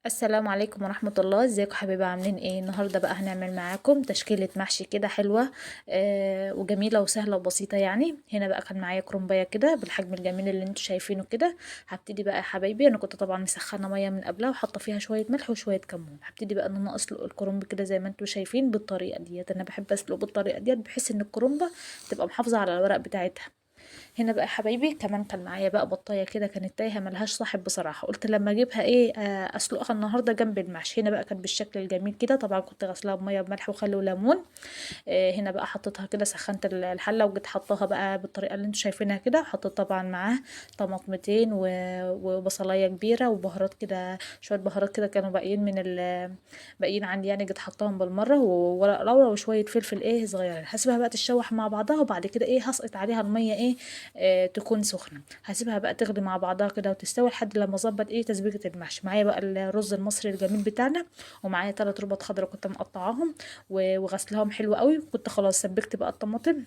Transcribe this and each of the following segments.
السلام عليكم ورحمة الله. ازيكم حبايبي؟ عاملين ايه؟ النهاردة بقى هنعمل معاكم تشكيلة محشي كده حلوة وجميلة وسهلة وبسيطة. يعني هنا بقى كان معايا كرنباية كده بالحجم الجميل اللي انتوا شايفينه كده. هبتدي بقى يا حبايبي، انا كنت طبعا مسخنة مية من قبلها وحاطة فيها شوية ملح وشوية كمون. هبتدي بقى ان انا اسلق الكرنب كده زي ما انتوا شايفين بالطريقة ديت. انا بحب اسلق بالطريقة ديت بحيث ان الكرنبة تبقى محافظة على الورق بتاعتها. هنا بقى حبايبي كمان كان معايا بقى بطايه كده كانت تايهه ملهاش صاحب بصراحه، قلت لما اجيبها ايه اسلقها النهارده جنب المحشي. هنا بقى كانت بالشكل الجميل كده، طبعا كنت غسلاها بميه بملح وخل وليمون. هنا بقى حطيتها كده، سخنت الحله وجيت حطاها بقى بالطريقه اللي انتوا شايفينها كده. حطيت طبعا معاه طماطمتين وبصلايه كبيره وبهارات كده، شويه بهارات كده كانوا باقيين باقيين عندي يعني، جيت حطاهم بالمره، وورق لورا وشويه فلفل ايه صغيرين. هسيبها بقى تتشوح مع بعضها، وبعد كده ايه هسقط عليها الميه ايه تكون سخنه. هسيبها بقى تغلي مع بعضها كده وتستوي لحد لما اظبط ايه تسبيكه المحشي. معايا بقى الرز المصري الجميل بتاعنا، ومعايا 3 ربط خضرا كنت مقطعاهم وغسلهم حلو قوي. كنت خلاص سبكت بقى الطماطم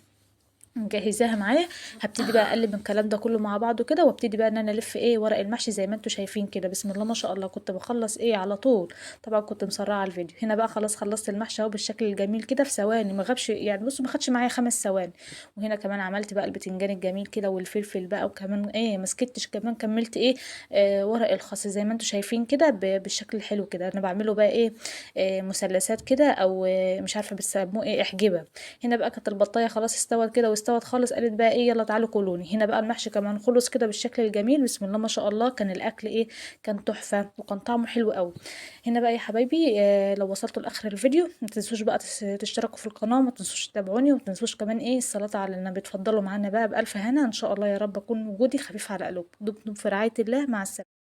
مجهزاها معايا. هبتدي بقى اقلب الكلام ده كله مع بعضه كده، وابتدي بقى ان انا الف ايه ورق المحشي زي ما انتوا شايفين كده. بسم الله ما شاء الله، كنت بخلص ايه على طول. طبعا كنت مسرعه الفيديو. هنا بقى خلاص خلصت المحشي اهو بالشكل الجميل كده في ثواني، ما غابش يعني، بصوا ما خدش معايا 5 ثواني. وهنا كمان عملت بقى البتنجان الجميل كده والفلفل بقى، وكمان ايه ما سكتش، كمان كملت ايه ورق الخاص زي ما انتوا شايفين كده بالشكل الحلو كده. انا بعمله بقى ايه مثلثات كده، او مش عارفه بتسموه ايه، احجبه. هنا بقى كانت البطايه خلاص استوت كده واستوت خالص، قالت بقى ايه يلا تعالوا كلوني. هنا بقى المحشي كمان خلص كده بالشكل الجميل. بسم الله ما شاء الله، كان الاكل ايه، كان تحفه وكان طعمه حلو قوي. هنا بقى يا حبايبي لو وصلتوا لاخر الفيديو ما تنسوش بقى تشتركوا في القناه، وما تنسوش تتابعوني، وما تنسوش كمان ايه الصلاه على النبي. اتفضلوا معانا بقى بالف هنا ان شاء الله، يا رب اكون وجودي خفيف على قلوبكم. دمتم في رعايه الله، مع السلامه.